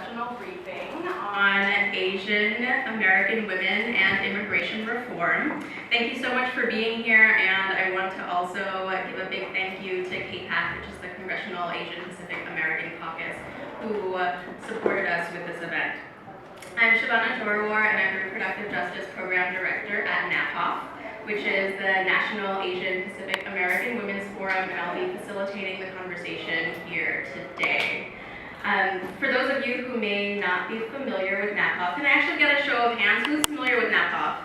congressional briefing on Asian American women and immigration reform. Thank you so much for being here, and I want to also give a big thank you to CAPAC, which is the Congressional Asian Pacific American Caucus, who supported us with this event. I'm Shabana Torwar, and I'm the Reproductive Justice Program Director at NAPOF, which is the National Asian Pacific American Women's Forum, and I'll be facilitating the conversation here today. For those of you who may not be familiar with NAPOF, can I actually get a show of hands? Who's familiar with NAPOF?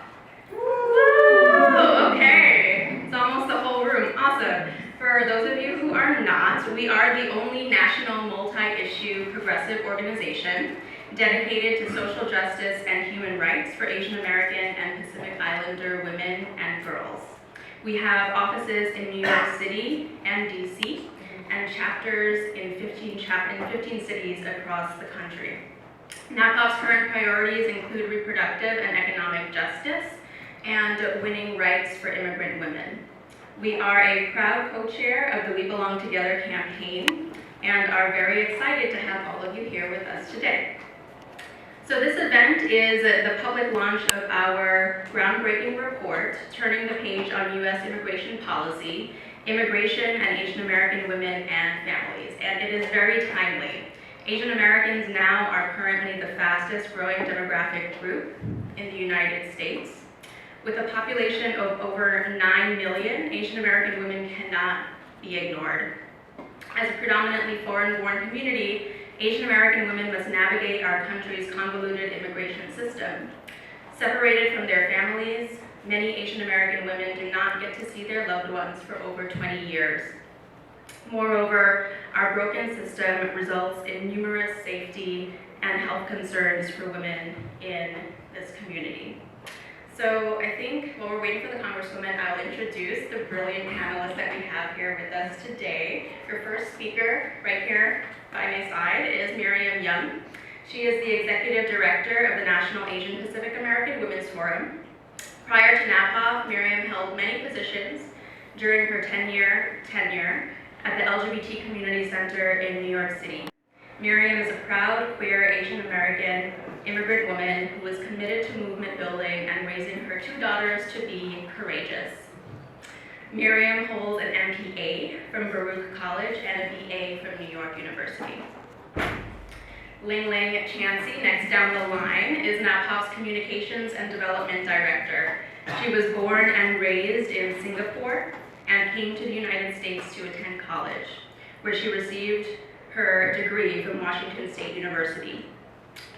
Woo! Okay, it's almost the whole room. Awesome. For those of you who are not, we are the only national multi-issue progressive organization dedicated to social justice and human rights for Asian American and Pacific Islander women and girls. We have offices in New York City and DC, and chapters in 15 cities across the country. NAPOF's current priorities include reproductive and economic justice and winning rights for immigrant women. We are a proud co-chair of the We Belong Together campaign and are very excited to have all of you here with us today. So this event is the public launch of our groundbreaking report, Turning the Page on U.S. Immigration Policy, Immigration and Asian American Women and Families, and it is very timely. Asian Americans now are currently the fastest growing demographic group in the United States. With a population of over 9 million, Asian American women cannot be ignored. As a predominantly foreign-born community, Asian American women must navigate our country's convoluted immigration system. Separated from their families, many Asian American women do not get to see their loved ones for over 20 years. Moreover, our broken system results in numerous safety and health concerns for women in this community. So I think while we're waiting for the Congresswoman, I'll introduce the brilliant panelists that we have here with us today. Your first speaker, right here by my side, is Miriam Young. She is the Executive Director of the National Asian Pacific American Women's Forum. Prior to NAPOF, Miriam held many positions during her 10-year tenure at the LGBT Community Center in New York City. Miriam is a proud queer Asian American immigrant woman who is committed to movement building and raising her 2 daughters to be courageous. Miriam holds an MPA from Baruch College and a BA from New York University. Ling Ling Chansey, next down the line, is NAPOF's Communications and Development Director. She was born and raised in Singapore and came to the United States to attend college, where she received her degree from Washington State University.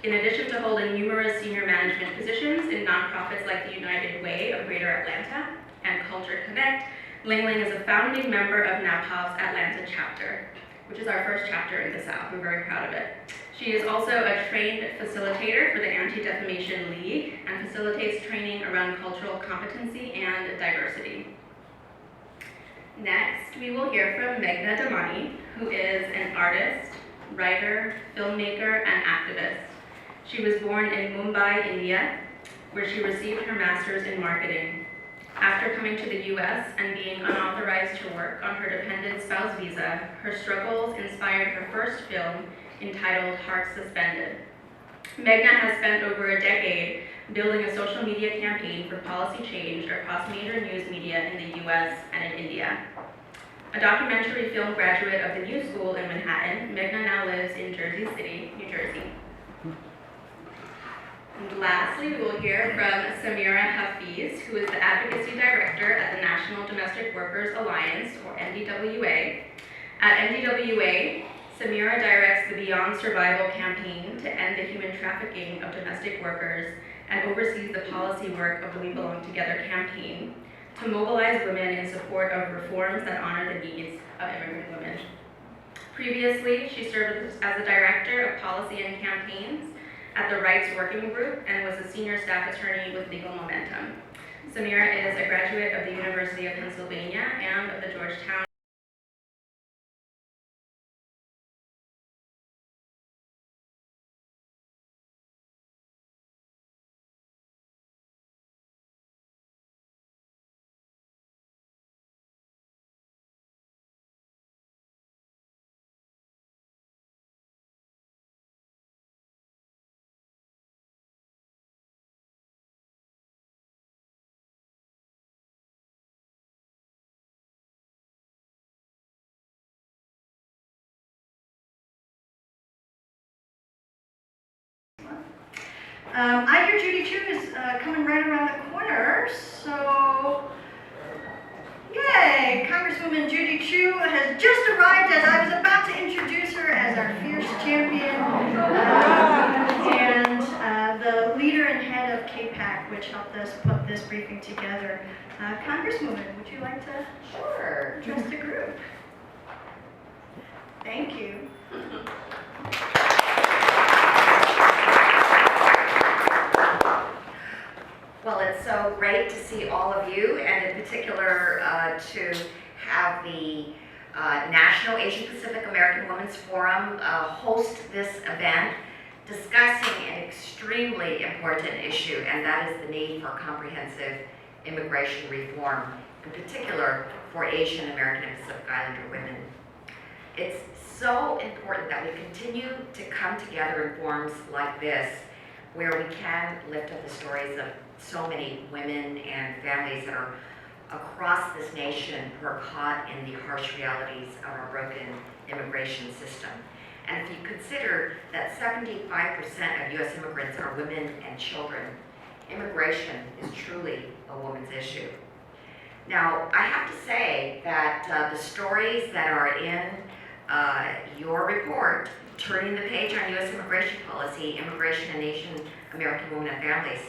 In addition to holding numerous senior management positions in nonprofits like the United Way of Greater Atlanta and Culture Connect, Ling Ling is a founding member of NAPOF's Atlanta chapter, which is our first chapter in the South. We're very proud of it. She is also a trained facilitator for the Anti-Defamation League and facilitates training around cultural competency and diversity. Next, we will hear from Meghna Damani, who is an artist, writer, filmmaker, and activist. She was born in Mumbai, India, where she received her master's in marketing. After coming to the U.S. and being unauthorized to work on her dependent spouse visa, her struggles inspired her first film entitled Heart Suspended. Meghna has spent over a decade building a social media campaign for policy change across major news media in the U.S. and in India. A documentary film graduate of the New School in Manhattan, Meghna now lives in Jersey City, New Jersey. And lastly, we will hear from Samira Hafiz, who is the Advocacy Director at the National Domestic Workers Alliance, or NDWA. At NDWA, Samira directs the Beyond Survival campaign to end the human trafficking of domestic workers and oversees the policy work of the We Belong Together campaign to mobilize women in support of reforms that honor the needs of immigrant women. Previously, she served as the Director of Policy and Campaigns at the Rights Working Group and was a senior staff attorney with Legal Momentum. Samira is a graduate of the University of Pennsylvania and of the Georgetown I hear Judy Chu is coming right around the corner, so yay! Congresswoman Judy Chu has just arrived as I was about to introduce her as our fierce champion and the leader and head of KPAC, which helped us put this briefing together. Congresswoman, would you like to address the group? Thank you. Well, it's so great to see all of you, and in particular to have the National Asian Pacific American Women's Forum host this event discussing an extremely important issue, and that is the need for comprehensive immigration reform, in particular for Asian American and Pacific Islander women. It's so important that we continue to come together in forums like this, where we can lift up the stories of so many women and families that are across this nation who are caught in the harsh realities of our broken immigration system. And if you consider that 75% of U.S. immigrants are women and children, immigration is truly a woman's issue. Now, I have to say that the stories that are in your report, Turning the Page on U.S. Immigration Policy, Immigration and Asian American Women and Families,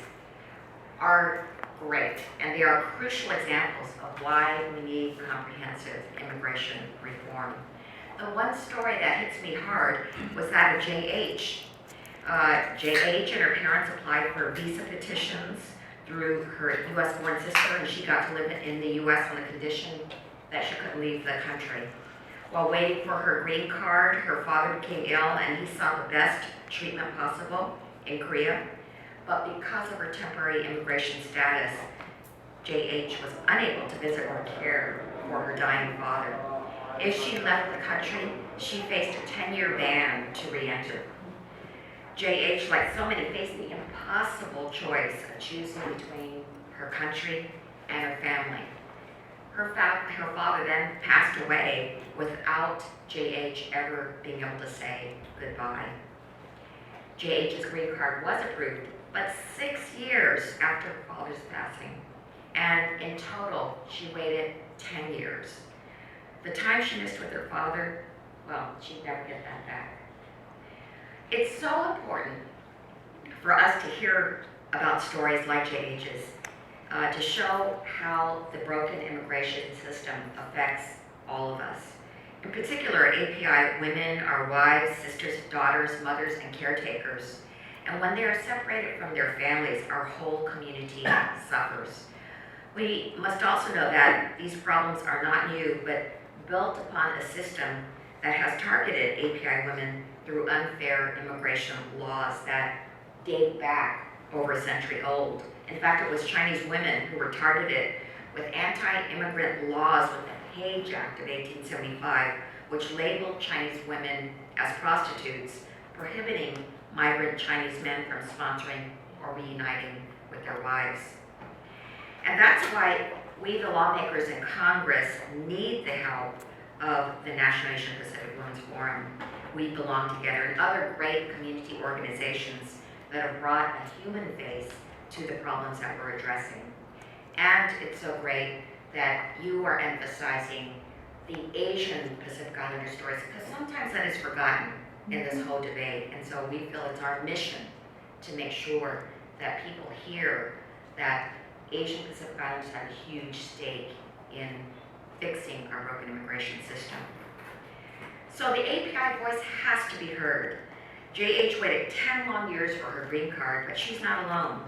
are great, and they are crucial examples of why we need comprehensive immigration reform. The one story that hits me hard was that of J.H. J.H. and her parents applied for visa petitions through her U.S.-born sister, and she got to live in the U.S. on the condition that she couldn't leave the country. While waiting for her green card, her father became ill, and he sought the best treatment possible in Korea. But because of her temporary immigration status, J.H. was unable to visit or care for her dying father. If she left the country, she faced a 10-year ban to re-enter. J.H., like so many, faced the impossible choice of choosing between her country and her family. Her father then passed away without J.H. ever being able to say goodbye. J.H.'s green card was approved, but 6 years after her father's passing. And in total, she waited 10 years. The time she missed with her father, well, she'd never get that back. It's so important for us to hear about stories like J.H.'s, to show how the broken immigration system affects all of us. In particular, API women are wives, sisters, daughters, mothers, and caretakers. And when they are separated from their families, our whole community suffers. We must also know that these problems are not new, but built upon a system that has targeted API women through unfair immigration laws that date back over a century old. In fact, it was Chinese women who were targeted with anti-immigrant laws with the Page Act of 1875, which labeled Chinese women as prostitutes, prohibiting migrant Chinese men from sponsoring or reuniting with their wives. And that's why we, the lawmakers in Congress, need the help of the National Asian Pacific Women's Forum, We Belong Together, and other great community organizations that have brought a human face to the problems that we're addressing. And it's so great that you are emphasizing the Asian Pacific Islander stories, because sometimes that is forgotten in this whole debate. And so we feel it's our mission to make sure that people hear that Asian Pacific Islanders have a huge stake in fixing our broken immigration system. So the API voice has to be heard. J.H. waited 10 long years for her green card, but she's not alone.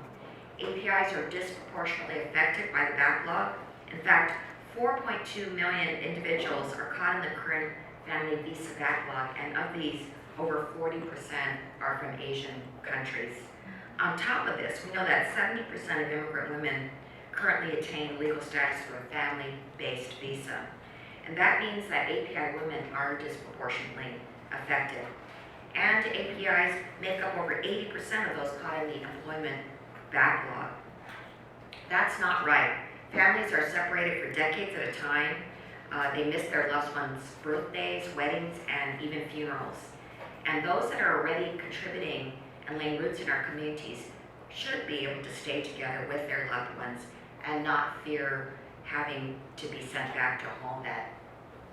APIs are disproportionately affected by the backlog. In fact, 4.2 million individuals are caught in the current family visa backlog, and of these, over 40% are from Asian countries. On top of this, we know that 70% of immigrant women currently attain legal status for a family-based visa. And that means that API women are disproportionately affected. And APIs make up over 80% of those caught in the employment backlog. That's not right. Families are separated for decades at a time. They miss their loved ones' birthdays, weddings, and even funerals. And those that are already contributing and laying roots in our communities should be able to stay together with their loved ones and not fear having to be sent back to a home that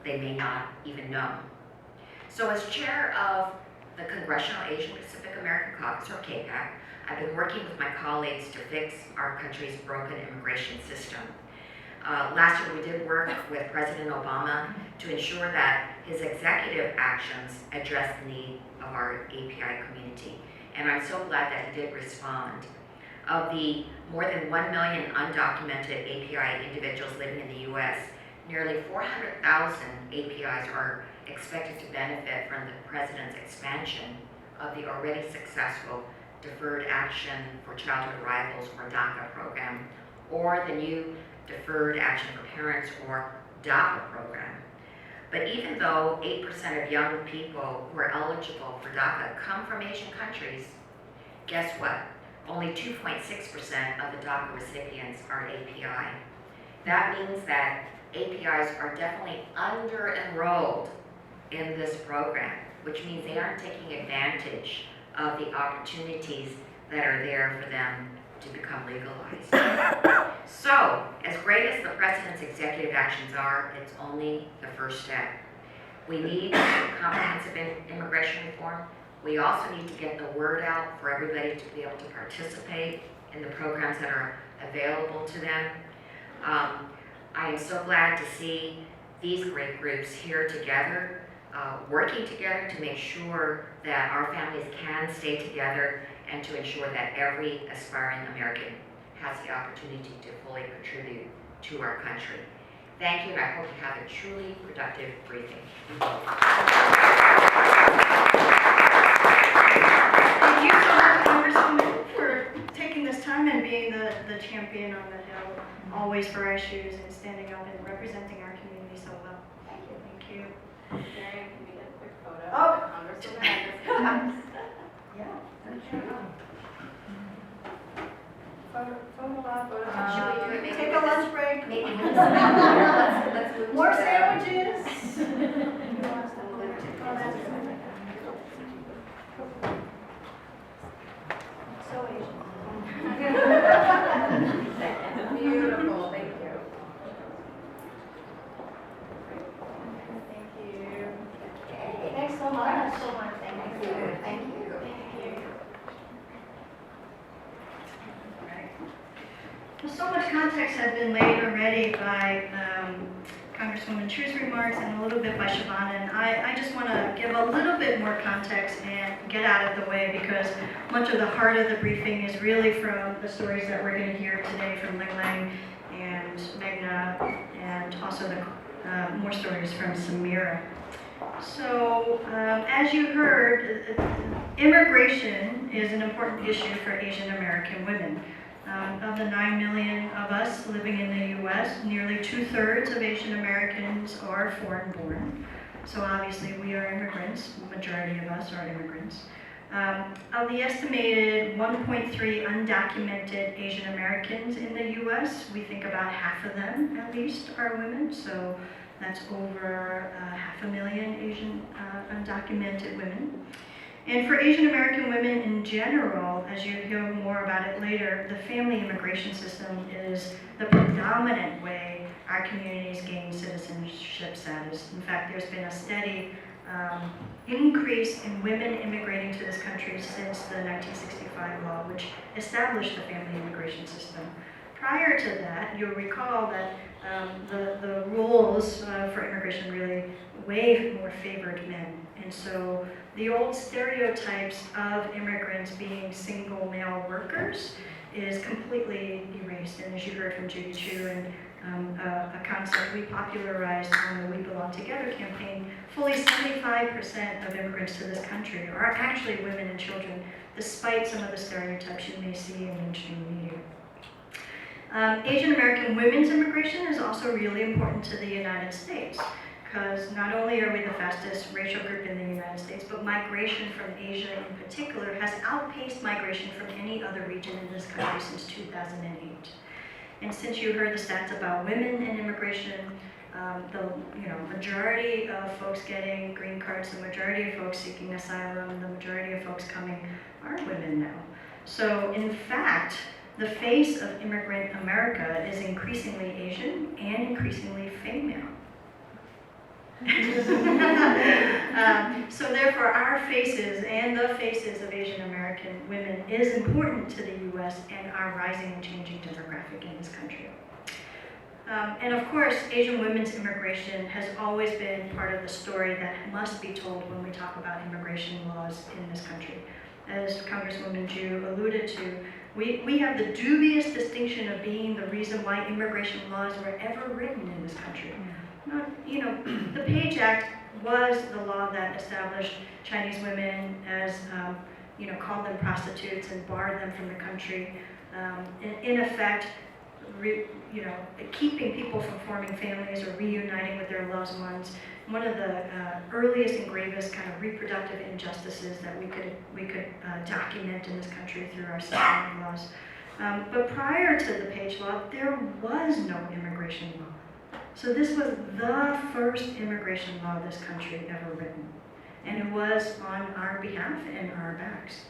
they may not even know. So as chair of the Congressional Asian Pacific American Caucus, or CAPAC, I've been working with my colleagues to fix our country's broken immigration system. Last year we did work with President Obama to ensure that his executive actions address the need of our API community. And I'm so glad that he did respond. Of the more than 1 million undocumented API individuals living in the US, nearly 400,000 APIs are expected to benefit from the President's expansion of the already successful Deferred Action for Childhood Arrivals, or DACA program, or the new Deferred Action for Parents, or DAPA program. But even though 8% of young people who are eligible for DACA come from Asian countries, guess what? Only 2.6% of the DACA recipients are API. That means that APIs are definitely under-enrolled in this program, which means they aren't taking advantage of the opportunities that are there for them to become legalized. So, as great as the President's executive actions are, it's only the first step. We need comprehensive immigration reform. We also need to get the word out for everybody to be able to participate in the programs that are available to them. I am so glad to see these great groups here together, working together to make sure that our families can stay together and to ensure that every aspiring American has the opportunity to fully contribute to our country. Thank you, and I hope you have a truly productive briefing. Thank you so much, Congresswoman, for taking this time and being the champion on the Hill, always for our issues and standing up and representing our community so well. Thank you. Thank you. Marion, can we get a quick photo? Oh. Congresswoman. Yeah. Photo op. Should we do it maybe Take with a lunch break. Maybe with let's move More to the- sandwiches. So Asian. Beautiful, thank you. Thank you. Okay. Thanks so much. Thank you. Thank you. Well, so much context has been laid already by Congresswoman Chu's remarks and a little bit by Shavana, and I just want to give a little bit more context and get out of the way, because much of the heart of the briefing is really from the stories that we're going to hear today from Ling Lang and Meghna, and also the more stories from Samira. So, as you heard, immigration is an important issue for Asian American women. Of the 9 million of us living in the U.S., nearly 2/3 of Asian Americans are foreign-born. So obviously we are immigrants, the majority of us are immigrants. Of the estimated 1.3 undocumented Asian Americans in the U.S., we think about half of them at least are women. So that's over 500,000 Asian undocumented women. And for Asian American women in general, as you hear more about it later, the family immigration system is the predominant way our communities gain citizenship status. In fact, there's been a steady increase in women immigrating to this country since the 1965 law, which established the family immigration system. Prior to that, you'll recall that the rules for immigration really way more favored men. And so the old stereotypes of immigrants being single male workers is completely erased. And as you heard from Judy Chu, and a concept we popularized on the We Belong Together campaign, fully 75% of immigrants to this country are actually women and children, despite some of the stereotypes you may see in mainstream media. Asian American women's immigration is also really important to the United States, because not only are we the fastest racial group in the United States, but migration from Asia in particular has outpaced migration from any other region in this country since 2008. And since you heard the stats about women and immigration, the majority of folks getting green cards, the majority of folks seeking asylum, the majority of folks coming are women now. So in fact, the face of immigrant America is increasingly Asian and increasingly female. So therefore, our faces and the faces of Asian American women is important to the U.S. and our rising and changing demographic in this country. And of course, Asian women's immigration has always been part of the story that must be told when we talk about immigration laws in this country. As Congresswoman Ju alluded to, we have the dubious distinction of being the reason why immigration laws were ever written in this country. You know, the Page Act was the law that established Chinese women as, you know, called them prostitutes and barred them from the country. In effect, you know, keeping people from forming families or reuniting with their loved ones. One of the earliest and gravest kind of reproductive injustices that we could document in this country through our systemic laws. But prior to the Page Law, there was no immigration law. So this was the first immigration law this country ever written. And it was on our behalf and our backs.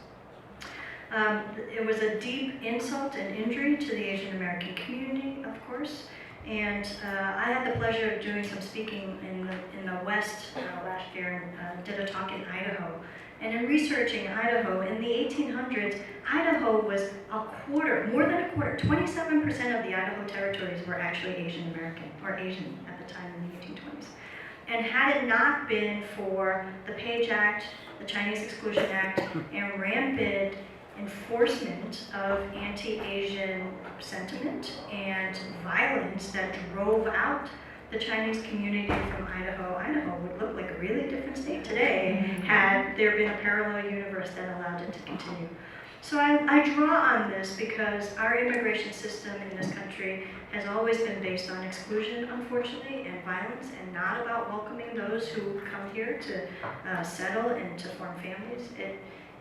It was a deep insult and injury to the Asian American community, of course. And I had the pleasure of doing some speaking in the West last year and did a talk in Idaho. And in researching Idaho, in the 1800s, Idaho was a quarter, more than a quarter, 27% of the Idaho territories were actually Asian American, or Asian at the time in the 1820s. And had it not been for the Page Act, the Chinese Exclusion Act, and rampant enforcement of anti-Asian sentiment and violence that drove out the Chinese community from Idaho, Idaho would look like a really different state today had there been a parallel universe that allowed it to continue. So I draw on this because our immigration system in this country has always been based on exclusion, unfortunately, and violence, and not about welcoming those who come here to settle and to form families.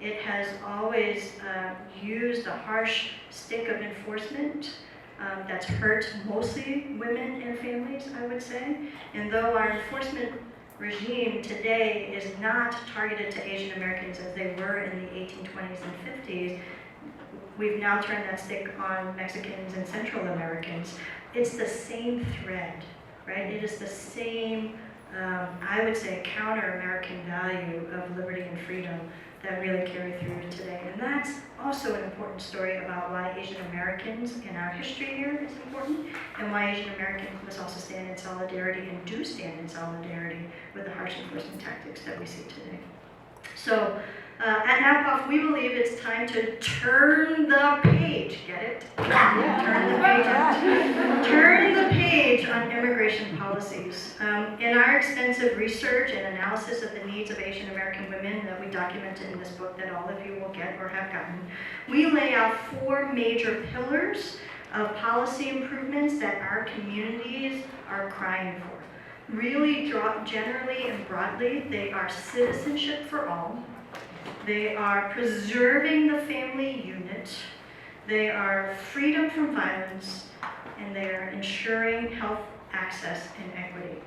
It has always used a harsh stick of enforcement that's hurt mostly women and families, I would say. And though our enforcement regime today is not targeted to Asian Americans as they were in the 1820s and 50s, we've now turned that stick on Mexicans and Central Americans. It's the same thread, right? It is the same, I would say, counter-American value of liberty and freedom that really carry through today. And that's also an important story about why Asian Americans in our history here is important, and why Asian Americans must also stand in solidarity and do stand in solidarity with the harsh enforcement tactics that we see today. So at NAPOF, we believe it's time to turn the page, get it? Turn the page, turn the page on immigration policies. In our extensive research and analysis of the needs of Asian American women that we documented in this book that all of you will get or have gotten, we lay out 4 major pillars of policy improvements that our communities are crying for. Really, generally and broadly, they are citizenship for all. They are preserving the family unit. They are freedom from violence, and they are ensuring health access and equity.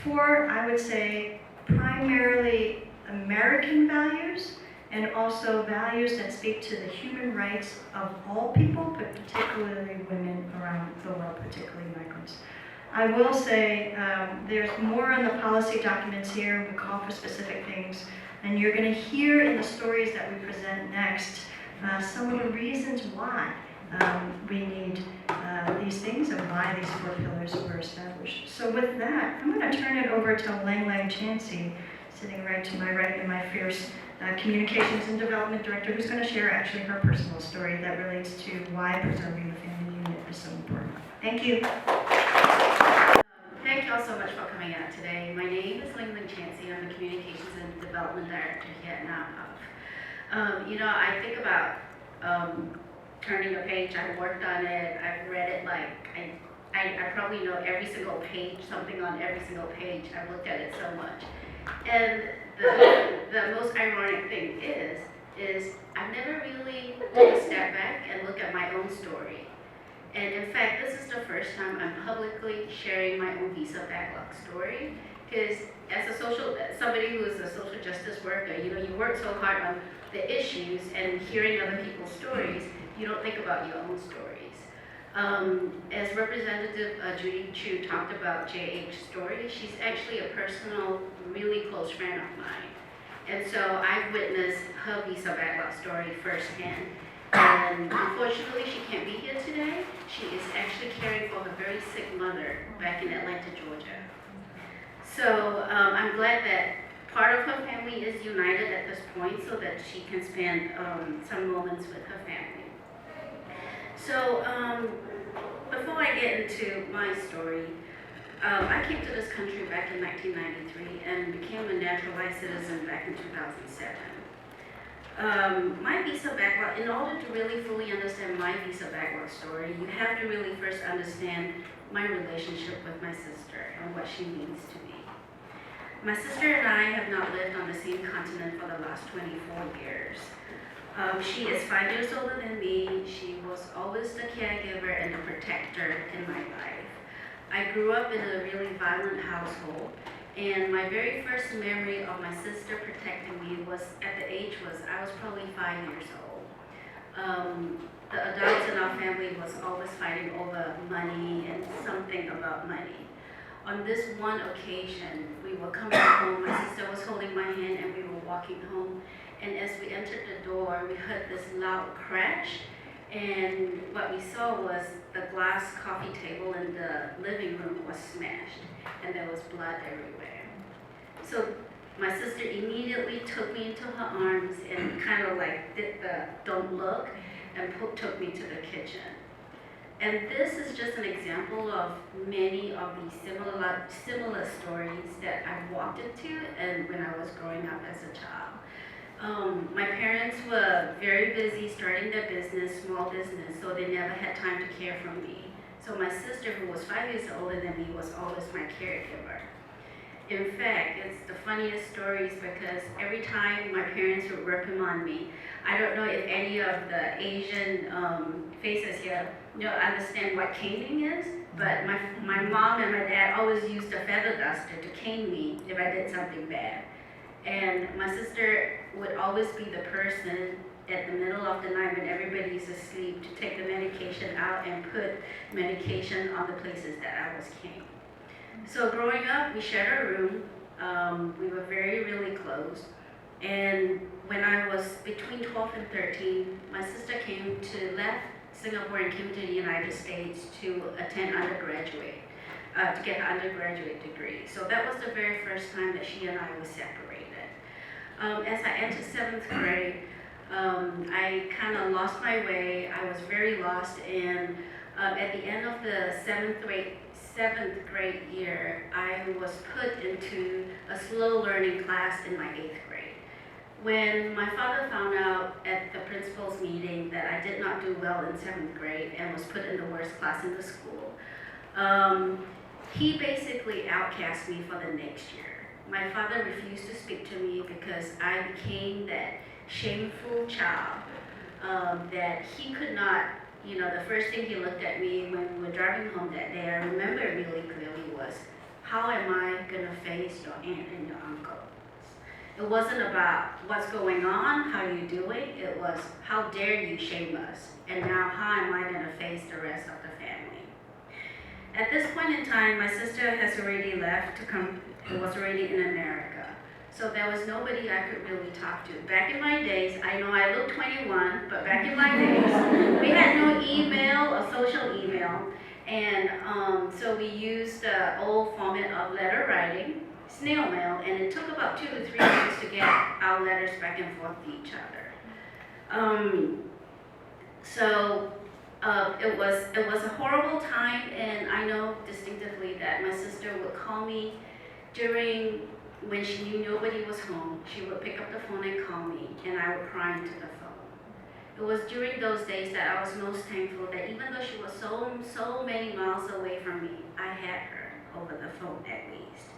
4, I would say, primarily American values, and also values that speak to the human rights of all people, but particularly women around the world, particularly migrants. I will say there's more on the policy documents here. We call for specific things. And you're going to hear in the stories that we present next some of the reasons why we need these things and why these 4 pillars were established. So with that, I'm going to turn it over to Lang Chansey, sitting right to my right, and my fierce Communications and Development Director, who's going to share actually her personal story that relates to why preserving the family unit is so important. Thank you. Thank you all so much for coming out today. My name is Lang Chansey. I'm the Communications and Development Director here at NAPOF. You know, I think about turning a page. I worked on it. I've read it like, I probably know every single page, something on every single page. I've looked at it so much. And the most ironic thing is I've never really took a step back and look at my own story. And in fact, this is the first time I'm publicly sharing my own visa backlog story, because as somebody who is a social justice worker, you know, you work so hard on the issue issues and hearing other people's stories, you don't think about your own stories. As Representative Judy Chu talked about J.H.'s story, she's actually a personal, really close friend of mine. And so I've witnessed her visa backlog story firsthand. And unfortunately, she can't be here today. She is actually caring for her very sick mother back in Atlanta, Georgia. So I'm glad that part of her family is united at this point so that she can spend some moments with her family. So before I get into my story, I came to this country back in 1993 and became a naturalized citizen back in 2007. My visa backlog, in order to really fully understand my visa backlog story, you have to really first understand my relationship with my sister and what she means to me. My sister and I have not lived on the same continent for the last 24 years. She is 5 years older than me. She was always the caregiver and the protector in my life. I grew up in a really violent household, and my very first memory of my sister protecting me was I was probably 5 years old. The adults in our family was always fighting over money and something about money. On this one occasion, we were coming home, my sister was holding my hand and we were walking home, and as we entered the door, we heard this loud crash, and what we saw was the glass coffee table in the living room was smashed, and there was blood everywhere. So my sister immediately took me into her arms and kind of like did the don't look and took me to the kitchen. And this is just an example of many of these similar stories that I walked into and when I was growing up as a child. My parents were very busy starting their business, small business, so they never had time to care for me. So my sister, who was 5 years older than me, was always my caregiver. In fact, it's the funniest stories because every time my parents would reprimand me, I don't know if any of the Asian faces here understand what caning is, but my mom and my dad always used a feather duster to cane me if I did something bad. And my sister would always be the person at the middle of the night when everybody's asleep to take the medication out and put medication on the places that I was caned. So growing up, we shared a room. We were really close. And when I was between 12 and 13, my sister left Singapore and came to the United States to attend undergraduate, to get her undergraduate degree. So that was the very first time that she and I were separated. As I entered 7th grade, I kind of lost my way. I was very lost, and at the end of the seventh grade year, I was put into a slow learning class in my 8th grade. When my father found out at the principal's meeting that I did not do well in 7th grade and was put in the worst class in the school, he basically outcast me for the next year. My father refused to speak to me because I became that shameful child that he could not, the first thing he looked at me when we were driving home that day, I remember really clearly, was, how am I going to face your aunt and your uncle? It wasn't about what's going on, how you doing, it was, how dare you shame us, and now how am I going to face the rest of the family? At this point in time, my sister has already left to come, was already in America. So there was nobody I could really talk to. Back in my days, I know I look 21, but back in my days, we had no email or social email. And so we used the old format of letter writing, snail mail, and it took about 2 to 3 weeks to get our letters back and forth to each other. It was a horrible time, and I know distinctively that my sister would call me when she knew nobody was home. She would pick up the phone and call me, and I would cry into the phone. It was during those days that I was most thankful that even though she was so many miles away from me, I had her over the phone at least.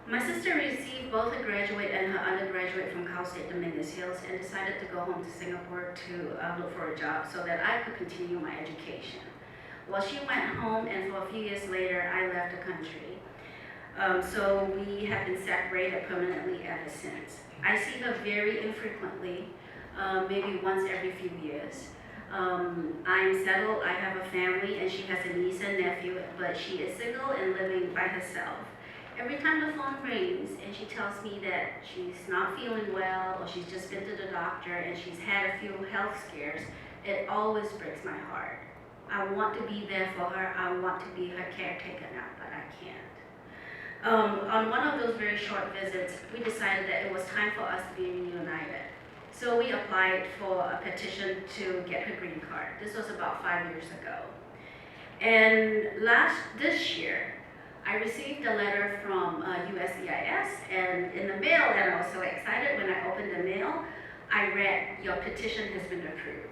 My sister received both a graduate and her undergraduate from Cal State Dominguez Hills and decided to go home to Singapore to look for a job so that I could continue my education. Well, she went home, and for a few years later, I left the country. So we have been separated permanently ever since. I see her very infrequently, maybe once every few years. I'm settled, I have a family, and she has a niece and nephew, but she is single and living by herself. Every time the phone rings and she tells me that she's not feeling well or she's just been to the doctor and she's had a few health scares, it always breaks my heart. I want to be there for her, I want to be her caretaker now, but I can't. On one of those very short visits, we decided that it was time for us to be reunited. So we applied for a petition to get her green card. This was about 5 years ago. And this year, I received a letter from USCIS, and in the mail, and I was so excited when I opened the mail, I read, your petition has been approved.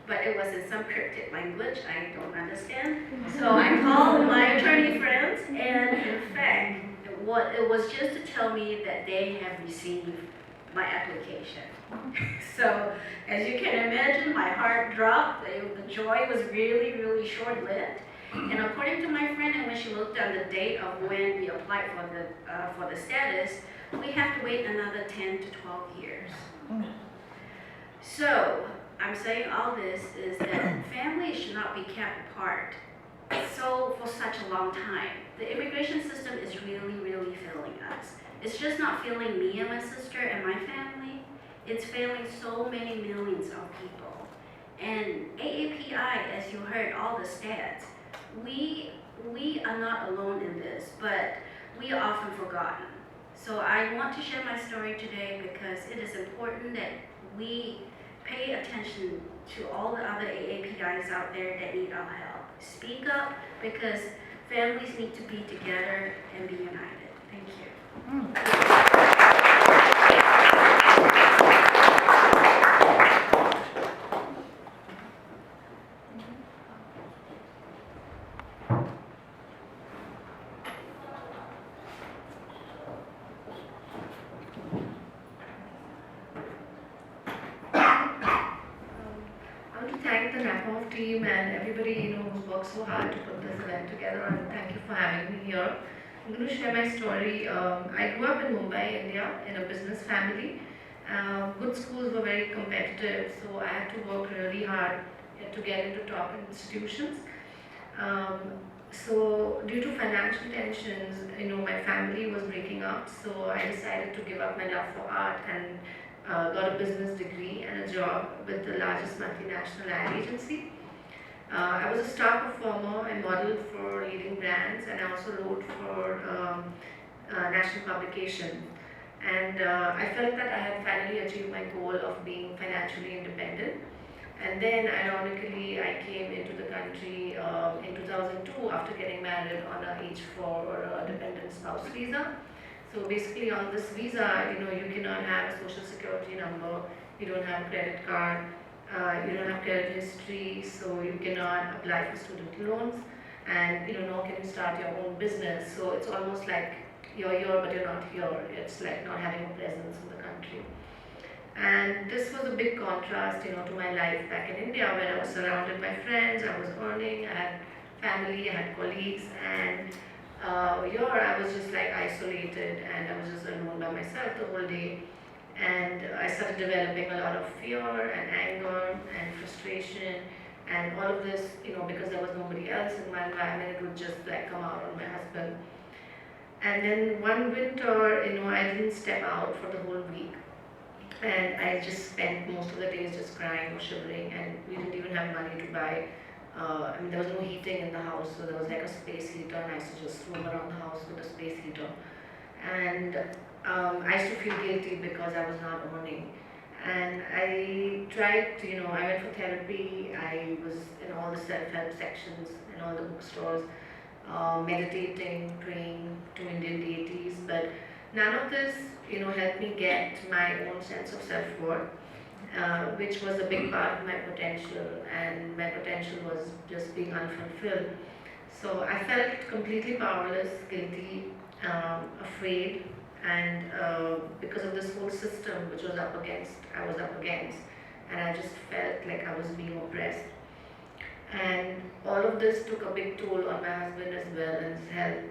But it was in some cryptic language I don't understand. So I called my attorney friends, and in fact, it was just to tell me that they have received my application. So as you can imagine, my heart dropped. The joy was really, really short-lived. And according to my friend, and when she looked at the date of when we applied for the status, we have to wait another 10 to 12 years. So I'm saying all this is that families should not be kept apart for such a long time. The immigration system is really, really failing us. It's just not failing me and my sister and my family. It's failing so many millions of people. And AAPI, as you heard all the stats, we are not alone in this, but we are often forgotten. So I want to share my story today because it is important that we pay attention to all the other AAPIs out there that need our help. Speak up because families need to be together and be united. Thank you. Team and everybody who's worked so hard to put this event together, and thank you for having me here. I'm going to share my story. I grew up in Mumbai, India, in a business family. Good schools were very competitive, so I had to work really hard to get into top institutions. So due to financial tensions, my family was breaking up, so I decided to give up my love for art and got a business degree and a job with the largest multinational ad agency. I was a star performer. I modeled for leading brands, and I also wrote for national publications. And I felt that I had finally achieved my goal of being financially independent. And then, ironically, I came into the country in 2002 after getting married on a H4 or a dependent spouse visa. So basically, on this visa, you cannot have a social security number, you don't have a credit card, you don't have credit history, so you cannot apply for student loans, and nor can you start your own business. So it's almost like you're here but you're not here. It's like not having a presence in the country. And this was a big contrast, to my life back in India, where I was surrounded by friends, I was earning, I had family, I had colleagues, and here I was just like isolated, and I was just alone by myself the whole day. And I started developing a lot of fear and anger and frustration, and all of this, because there was nobody else in my environment, it would just like come out on my husband. And then one winter, I didn't step out for the whole week, and I just spent most of the days just crying or shivering, and we didn't even have money to buy. There was no heating in the house, so there was like a space heater, and I used to just roam around the house with a space heater. And I used to feel guilty because I was not earning. And I tried to, I went for therapy, I was in all the self-help sections, in all the bookstores, meditating, praying to Indian deities, but none of this, helped me get my own sense of self-worth, which was a big part of my potential, and my potential was just being unfulfilled. So I felt completely powerless, guilty, afraid, and because of this whole system which was I was up against, and I just felt like I was being oppressed. And all of this took a big toll on my husband as well and his health.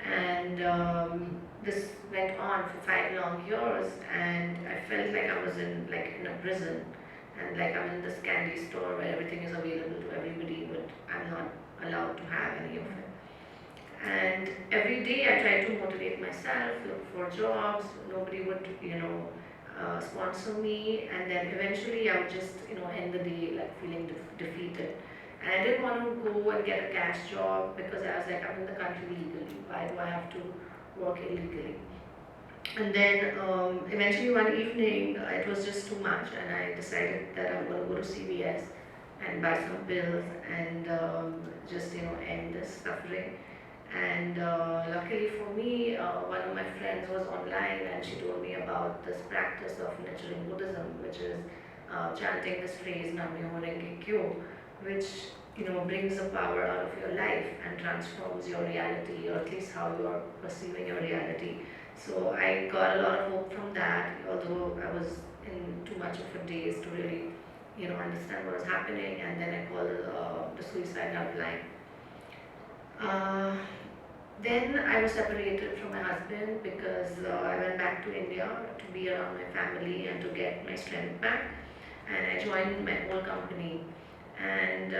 And this went on for 5 long years, and I felt like I was in a prison, and like I'm in this candy store where everything is available to everybody, but I'm not allowed to have any of it. And every day I tried to motivate myself, look for jobs. Nobody would, sponsor me, and then eventually I would just, end the day like feeling defeated. And I didn't want to go and get a cash job because I was like, I'm in the country legally. Why do I have to work illegally? And then eventually one evening, it was just too much, and I decided that I'm going to go to CVS and buy some pills and just end this suffering. And luckily for me, one of my friends was online, and she told me about this practice of nurturing Buddhism, which is chanting this phrase Nam-myoho Renge Kyo, which brings the power out of your life and transforms your reality, or at least how you are perceiving your reality. So I got a lot of hope from that, although I was in too much of a daze to really understand what was happening. And then I called the suicide helpline. Then I was separated from my husband because I went back to India to be around my family and to get my strength back. And I joined my old company, and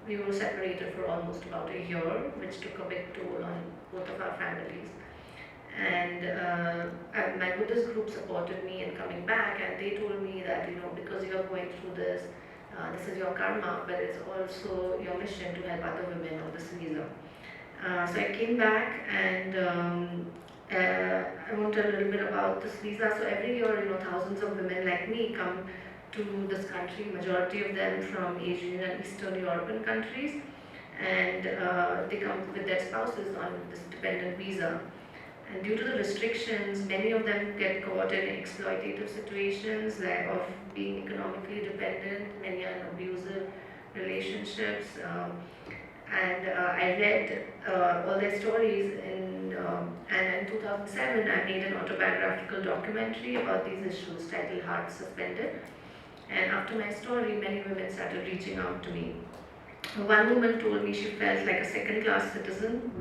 we were separated for almost about a year, which took a big toll on both of our families. And my Buddhist group supported me in coming back, and they told me that because you are going through this, this is your karma, but it's also your mission to help other women on this visa. So I came back, and I want to tell a little bit about this visa. So every year, thousands of women like me come to this country, majority of them from Asian and Eastern European countries, and they come with their spouses on this dependent visa. And due to the restrictions, many of them get caught in exploitative situations, like of being economically dependent. Many are in abusive relationships. And I read all their stories and in 2007 I made an autobiographical documentary about these issues titled Heart Suspended. And after my story, many women started reaching out to me. One woman told me she felt like a second-class citizen,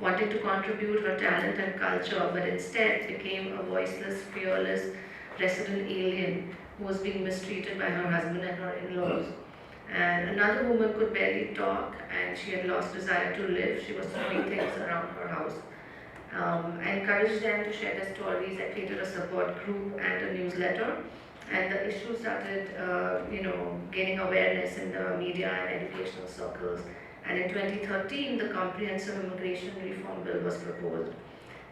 wanting to contribute her talent and culture, but instead became a voiceless, fearless, resident alien who was being mistreated by her husband and her in-laws. And another woman could barely talk, and she had lost desire to live. She was throwing things around her house. I encouraged them to share their stories. I created a support group and a newsletter, and the issue started, gaining awareness in the media and educational circles. And in 2013, the Comprehensive Immigration Reform Bill was proposed.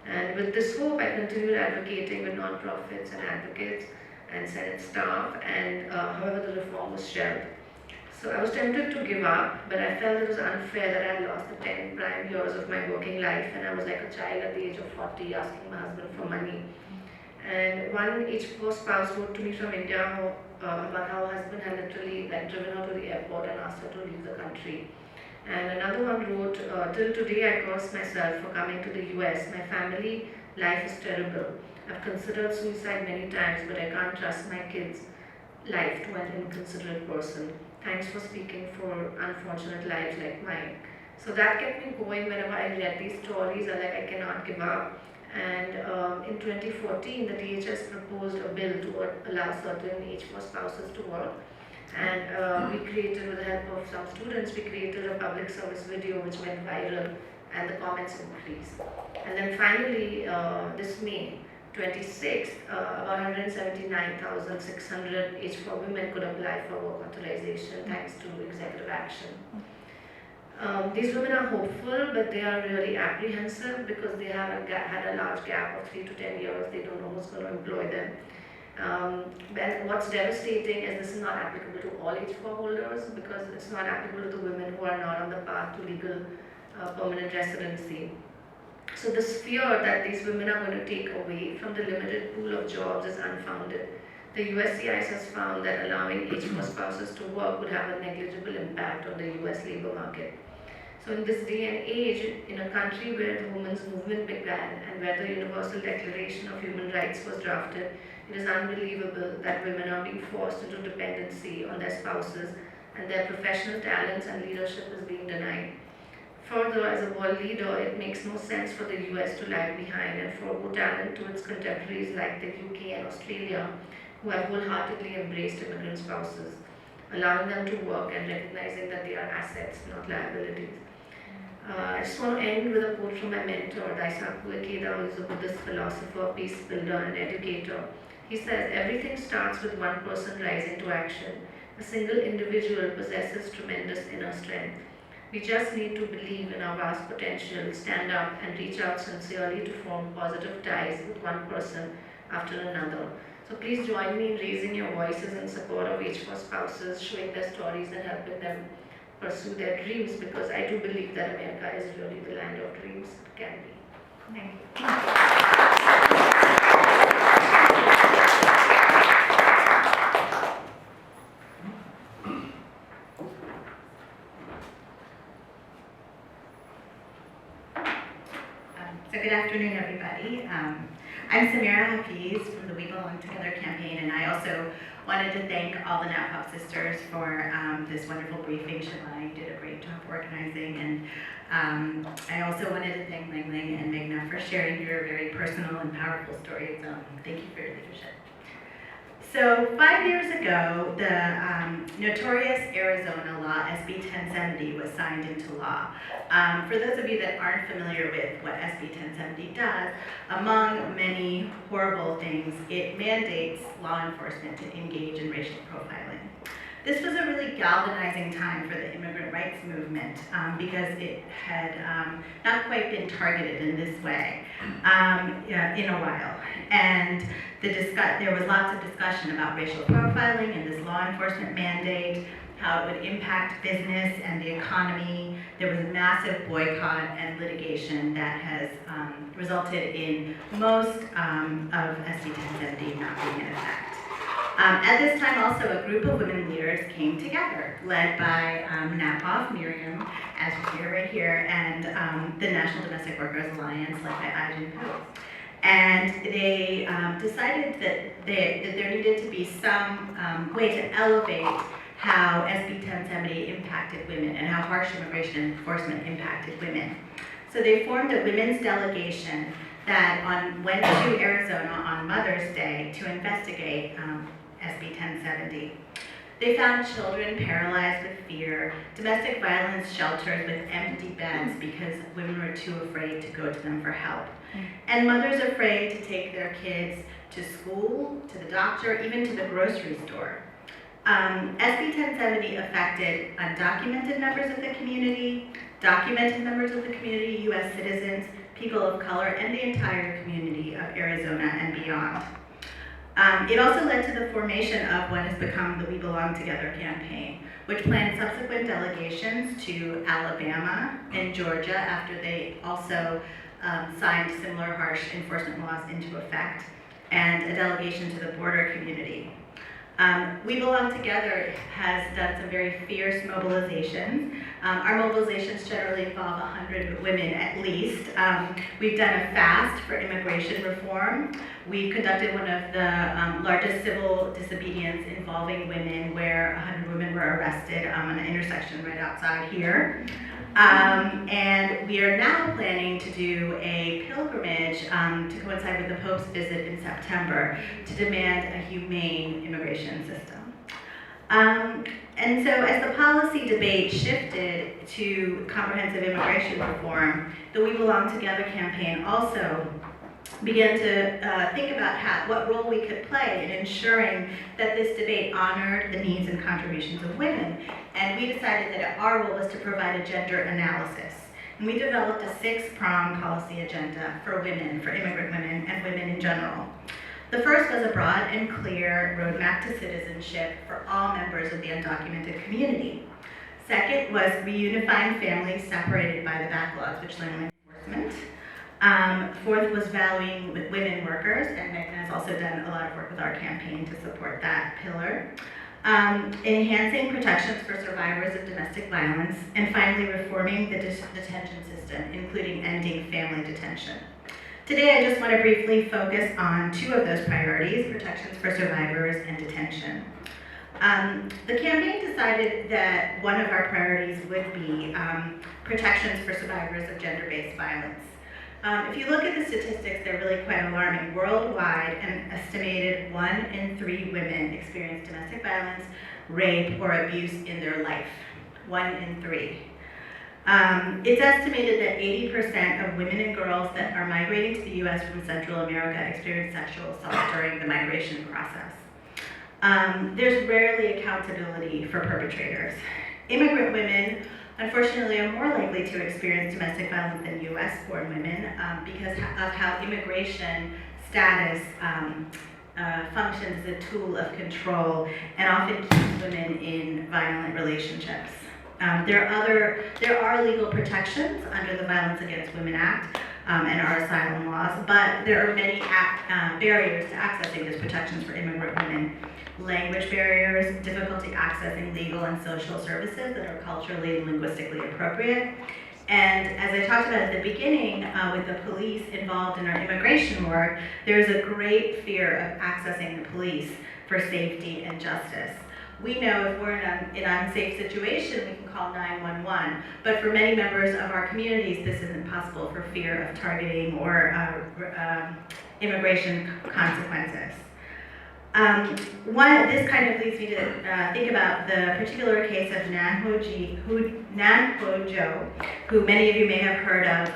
And with this hope, I continued advocating with nonprofits and advocates and Senate staff, and however, the reform was shelved. So I was tempted to give up, but I felt it was unfair that I had lost the 10 prime years of my working life, and I was like a child at the age of 40 asking my husband for money. And one H4 spouse wrote to me from India about how her husband had literally driven her to the airport and asked her to leave the country. And another one wrote, till today I curse myself for coming to the US. My family life is terrible. I've considered suicide many times, but I can't trust my kids' life to an inconsiderate person. Thanks for speaking for unfortunate lives like mine. So that kept me going whenever I read these stories. I cannot give up. And in 2014, the DHS proposed a bill to allow certain H4 spouses to work. And we created, with the help of some students, we created a public service video which went viral, and the comments increased. And then finally, this May 26th, about 179,600 H4 women could apply for work authorization thanks to executive action. These women are hopeful, but they are really apprehensive because they have had a large gap of 3 to 10 years. They don't know who's going to employ them. And what's devastating is this is not applicable to all H4 holders, because it's not applicable to the women who are not on the path to legal permanent residency. So this fear that these women are going to take away from the limited pool of jobs is unfounded. The USCIS has found that allowing H4 spouses to work would have a negligible impact on the US labor market. So in this day and age, in a country where the women's movement began and where the Universal Declaration of Human Rights was drafted, it is unbelievable that women are being forced into dependency on their spouses, and their professional talents and leadership is being denied. Further, as a world leader, it makes no sense for the US to lag behind and forego talent to its contemporaries like the UK and Australia, who have wholeheartedly embraced immigrant spouses, allowing them to work and recognizing that they are assets, not liabilities. I just want to end with a quote from my mentor, Daisaku Ikeda, who is a Buddhist philosopher, peace builder, and educator. He says, everything starts with one person rising to action. A single individual possesses tremendous inner strength. We just need to believe in our vast potential, stand up, and reach out sincerely to form positive ties with one person after another. So please join me in raising your voices in support of H4 spouses, showing their stories and helping them pursue their dreams, because I do believe that America is really the land of dreams. It can be. Thank you. So good afternoon, everybody. I'm Samira Hafiz from the We Belong Together campaign, and I also wanted to thank all the NAPOP sisters for this wonderful briefing. Siobhan, you did a great job organizing, and I also wanted to thank Ling Ling and Meghna for sharing your very personal and powerful stories. Thank you for your leadership. So 5 years ago, the notorious Arizona law, SB 1070, was signed into law. For those of you that aren't familiar with what SB 1070 does, among many horrible things, it mandates law enforcement to engage in racial profiling. This was a really galvanizing time for the immigrant rights movement because it had not quite been targeted in this way in a while. And there was lots of discussion about racial profiling and this law enforcement mandate, how it would impact business and the economy. There was a massive boycott and litigation that has resulted in most of SB 1070 not being in effect. At this time also, a group of women leaders came together, led by NAPOF, Miriam, as you hear right here, and the National Domestic Workers Alliance, led by Ajin Hu. And they decided that there needed to be some way to elevate how SB 1070 impacted women and how harsh immigration enforcement impacted women. So they formed a women's delegation that went to Arizona on Mother's Day to investigate SB 1070. They found children paralyzed with fear, domestic violence shelters with empty beds because women were too afraid to go to them for help, and mothers afraid to take their kids to school, to the doctor, even to the grocery store. SB 1070 affected undocumented members of the community, documented members of the community, U.S. citizens, people of color, and the entire community of Arizona and beyond. It also led to the formation of what has become the We Belong Together campaign, which planned subsequent delegations to Alabama and Georgia after they also signed similar harsh enforcement laws into effect, and a delegation to the border community. We Belong Together has done some very fierce mobilizations. Our mobilizations generally involve 100 women at least. We've done a fast for immigration reform. We've conducted one of the largest civil disobedience involving women, where 100 women were arrested on an intersection right outside here. And we are now planning to do a pilgrimage to coincide with the Pope's visit in September to demand a humane immigration system. And so as the policy debate shifted to comprehensive immigration reform, the We Belong Together campaign also began to think about what role we could play in ensuring that this debate honored the needs and contributions of women. And we decided that our role was to provide a gender analysis. And we developed a 6-pronged policy agenda for women, for immigrant women, and women in general. The first was a broad and clear roadmap to citizenship for all members of the undocumented community. Second was reunifying families separated by the backlogs, which led enforcement. Fourth was valuing with women workers, and Meghna has also done a lot of work with our campaign to support that pillar. Enhancing protections for survivors of domestic violence, and finally reforming the detention system, including ending family detention. Today I just want to briefly focus on 2 of those priorities, protections for survivors and detention. The campaign decided that one of our priorities would be protections for survivors of gender-based violence. If you look at the statistics, they're really quite alarming. Worldwide, an estimated 1 in 3 women experience domestic violence, rape, or abuse in their life. 1 in 3. It's estimated that 80% of women and girls that are migrating to the U.S. from Central America experience sexual assault during the migration process. There's rarely accountability for perpetrators. Immigrant women, unfortunately, are more likely to experience domestic violence than U.S.-born women because of how immigration status functions as a tool of control and often keeps women in violent relationships. There are legal protections under the Violence Against Women Act and our asylum laws, but there are many barriers to accessing those protections for immigrant women. Language barriers, difficulty accessing legal and social services that are culturally and linguistically appropriate. And as I talked about at the beginning with the police involved in our immigration work, there's a great fear of accessing the police for safety and justice. We know if we're in an unsafe situation, we can call 911, but for many members of our communities, this isn't possible for fear of targeting or immigration consequences. This kind of leads me to think about the particular case of Nan Ho Jo, who many of you may have heard of.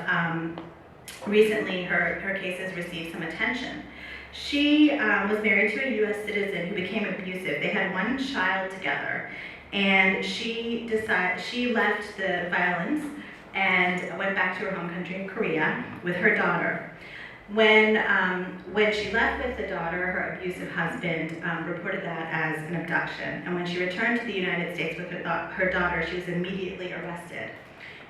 Recently, her case has received some attention. She was married to a U.S. citizen who became abusive. They had 1 child together, and she left the violence and went back to her home country in Korea with her daughter. When she left with the daughter, her abusive husband reported that as an abduction. And when she returned to the United States with her daughter, she was immediately arrested.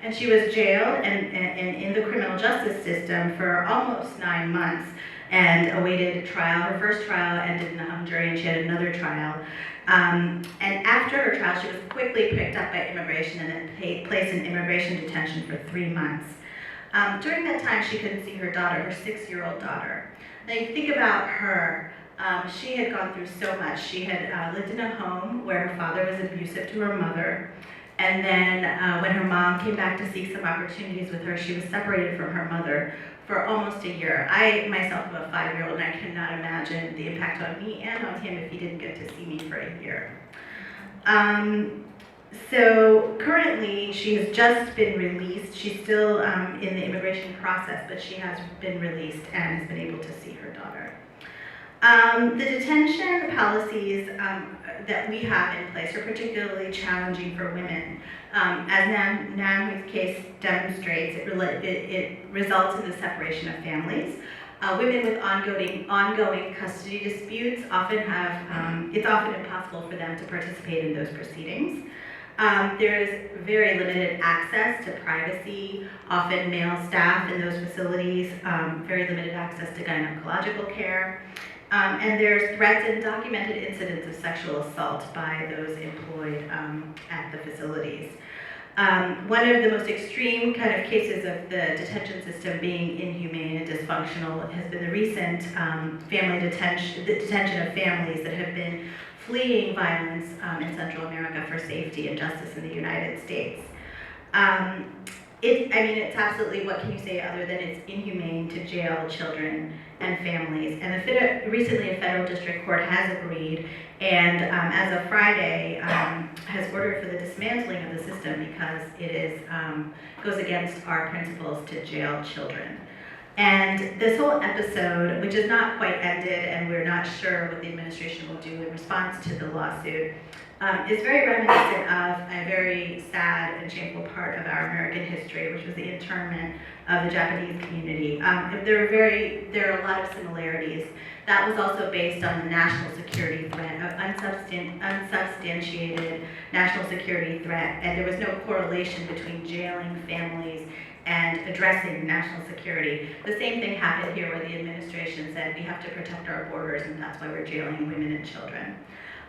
And she was jailed and in the criminal justice system for almost 9 months and awaited trial. Her first trial ended in a hung jury, and she had another trial. And after her trial, she was quickly picked up by immigration and then placed in immigration detention for 3 months. During that time, she couldn't see her daughter, her 6-year-old daughter. Now you think about her, she had gone through so much. She had lived in a home where her father was abusive to her mother. And then when her mom came back to seek some opportunities with her, she was separated from her mother for almost a year. I myself am a 5-year-old, and I cannot imagine the impact on me and on him if he didn't get to see me for a year. So currently, she has just been released. She's still in the immigration process, but she has been released and has been able to see her daughter. The detention policies that we have in place are particularly challenging for women. As Nanhui's case demonstrates, it results in the separation of families. Women with ongoing custody disputes often have, it's often impossible for them to participate in those proceedings. There is very limited access to privacy, often male staff in those facilities, very limited access to gynecological care, and there's threats and documented incidents of sexual assault by those employed at the facilities. One of the most extreme kind of cases of the detention system being inhumane and dysfunctional has been the recent detention of families that have been fleeing violence in Central America for safety and justice in the United States. It's absolutely, what can you say other than it's inhumane to jail children and families. And recently a federal district court has agreed, and as of Friday, has ordered for the dismantling of the system because it goes against our principles to jail children. And this whole episode, which is not quite ended, and we're not sure what the administration will do in response to the lawsuit, is very reminiscent of a very sad and shameful part of our American history, which was the internment of the Japanese community. There are a lot of similarities. That was also based on the national security threat, of unsubstantiated national security threat, and there was no correlation between jailing families and addressing national security. The same thing happened here where the administration said we have to protect our borders, and that's why we're jailing women and children.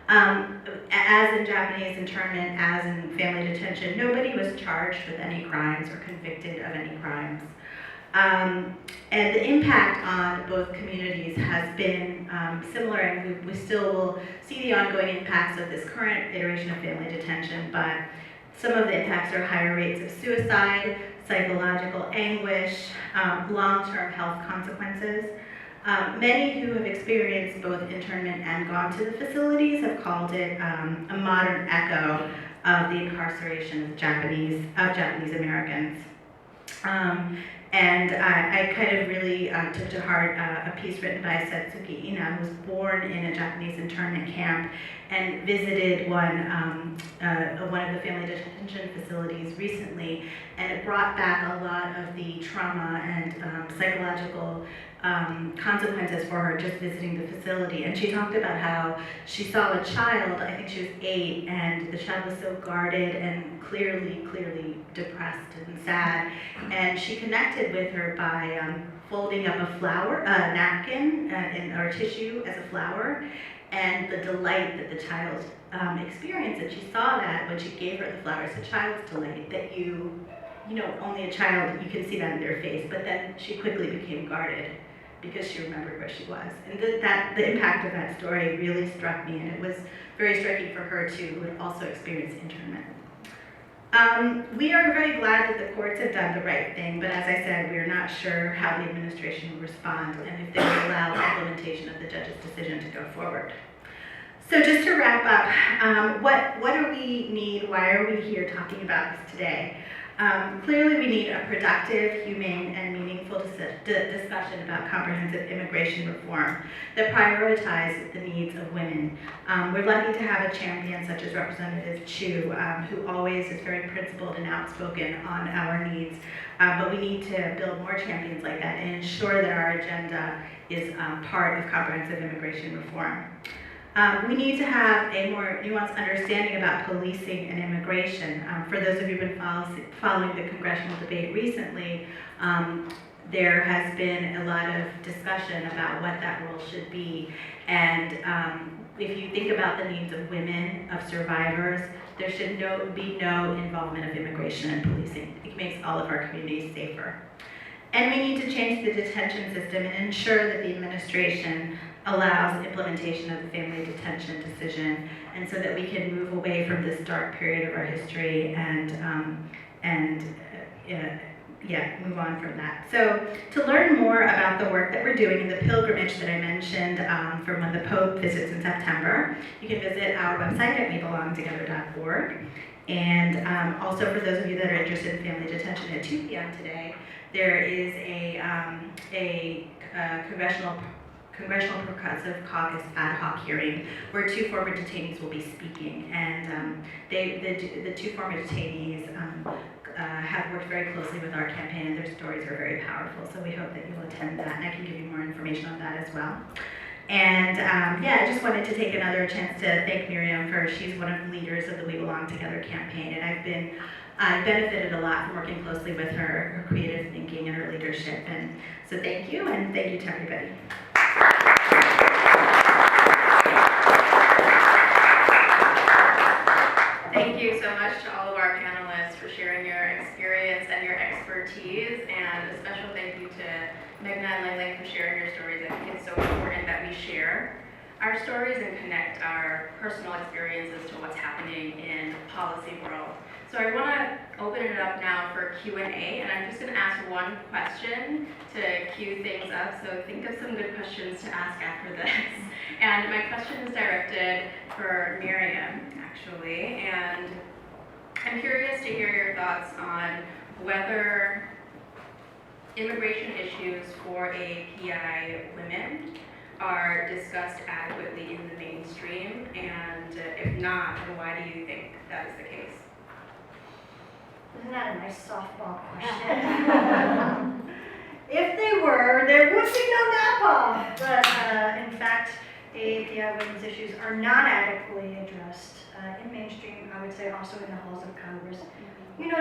As in Japanese internment, as in family detention, nobody was charged with any crimes or convicted of any crimes. And the impact on both communities has been similar, and we still will see the ongoing impacts of this current iteration of family detention, but some of the impacts are higher rates of suicide, psychological anguish, long-term health consequences. Many who have experienced both internment and gone to the facilities have called it a modern echo of the incarceration of Japanese Americans. And I kind of really took to heart a piece written by Setsuki Ina, who was born in a Japanese internment camp and visited one of the family detention facilities recently, and it brought back a lot of the trauma and psychological consequences for her just visiting the facility. And she talked about how she saw a child, I think she was 8, and the child was so guarded and clearly depressed and sad. And she connected with her by folding up a napkin or tissue as a flower, and the delight that the child experienced. And she saw that when she gave her the flowers, the child's delight, that only a child, you can see that in their face, but then she quickly became guarded because she remembered where she was. And the impact of that story really struck me, and it was very striking for her too, who had also experienced internment. We are very glad that the courts have done the right thing, but as I said, we are not sure how the administration will respond and if they will allow implementation of the judge's decision to go forward. So just to wrap up, what do we need? Why are we here talking about this today? Clearly we need a productive, humane, and meaningful discussion about comprehensive immigration reform that prioritizes the needs of women. We're lucky to have a champion such as Representative Chu, who always is very principled and outspoken on our needs, but we need to build more champions like that and ensure that our agenda is part of comprehensive immigration reform. We need to have a more nuanced understanding about policing and immigration. For those of you who've been following the congressional debate recently, there has been a lot of discussion about what that role should be. And if you think about the needs of women, of survivors, there should be no involvement of immigration and policing. It makes all of our communities safer. And we need to change the detention system and ensure that the administration allows implementation of the family detention decision, and so that we can move away from this dark period of our history and move on from that. So to learn more about the work that we're doing in the pilgrimage that I mentioned from when the Pope visits in September, you can visit our website at webelongtogether.org. And also for those of you that are interested in family detention at 2 p.m. today, there is a Congressional Progressive Caucus ad hoc hearing where 2 former detainees will be speaking, and the 2 former detainees have worked very closely with our campaign, and their stories are very powerful, so we hope that you will attend that, and I can give you more information on that as well. And I just wanted to take another chance to thank Miriam she's one of the leaders of the We Belong Together campaign, and I've benefited a lot from working closely with her creative thinking and her leadership, and so thank you, and thank you to everybody. Thank you so much to all of our panelists for sharing your experience and your expertise, and a special thank you to Meghna and Ling for sharing your stories. I think it's so important that we share our stories and connect our personal experiences to what's happening in the policy world. So I want to open it up now for Q&A, and I'm just going to ask one question to cue things up, so think of some good questions to ask after this. And my question is directed for Miriam, actually, and I'm curious to hear your thoughts on whether immigration issues for API women are discussed adequately in the mainstream, and if not, then why do you think that is the case? Isn't that a nice softball question? If they were, there would be no NAPA. But in fact, API women's issues are not adequately addressed in mainstream, I would say also in the halls of Congress.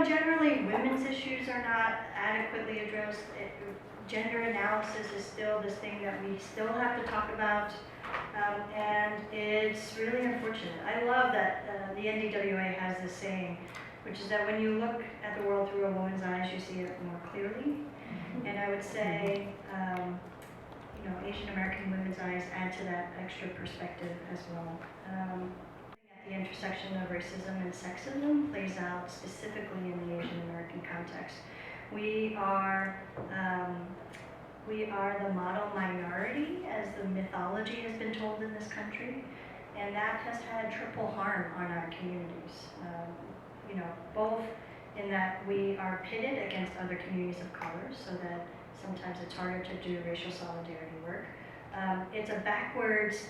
Generally women's issues are not adequately addressed. Gender analysis is still this thing that we still have to talk about. And it's really unfortunate. I love that the NDWA has this saying, which is that when you look at the world through a woman's eyes, you see it more clearly. And I would say, you know, Asian American women's eyes add to that extra perspective as well. At the intersection of racism and sexism plays out specifically in the Asian American context. We are the model minority, as the mythology has been told in this country, and that has had triple harm on our communities. You know, both in that we are pitted against other communities of color, so that sometimes it's harder to do racial solidarity work. It's a backwards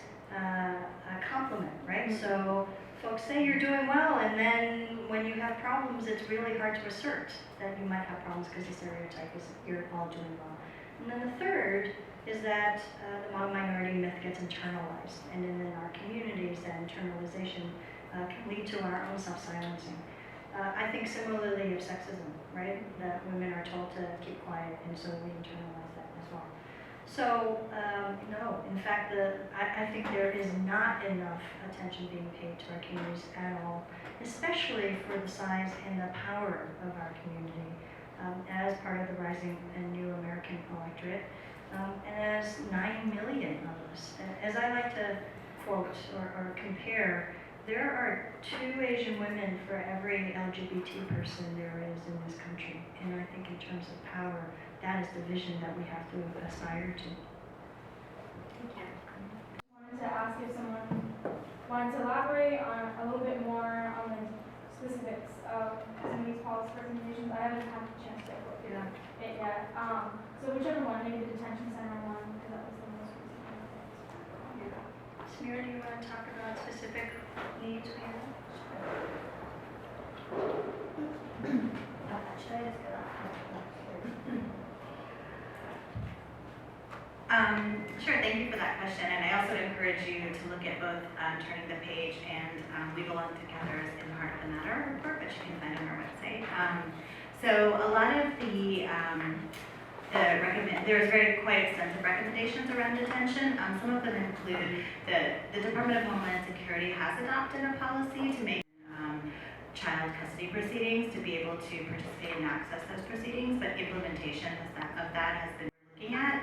compliment, right? So folks say you're doing well, and then when you have problems, it's really hard to assert that you might have problems because the stereotype is you're all doing well. And then the third is that the model minority myth gets internalized, and in our communities, that internalization can lead to our own self-silencing. I think similarly of sexism, right? That women are told to keep quiet, and so we internalize that as well. So, no, in fact, I think there is not enough attention being paid to our communities at all, especially for the size and the power of our community as part of the rising and new American electorate, and as 9 million of us. As I like to quote or compare, there are 2 Asian women for every LGBT person there is in this country. And I think in terms of power, that is the vision that we have to aspire to. Wanted to ask if someone wanted to elaborate on a little bit more on the specifics of some of these policy recommendations. I haven't had a chance to look through it yet. So whichever one, maybe the detention center one, because that was the most recent one. Samira, do you want to talk about specific needs we have? Should I just go? Sure, thank you for that question, and I also encourage you to look at both Turning the Page and We Belong Together's In the Heart of the Matter report, which you can find on our website. So a lot of there's quite extensive recommendations around detention. Some of them include the Department of Homeland Security has adopted a policy to make child custody proceedings to be able to participate and access those proceedings, but implementation of that has been looking at.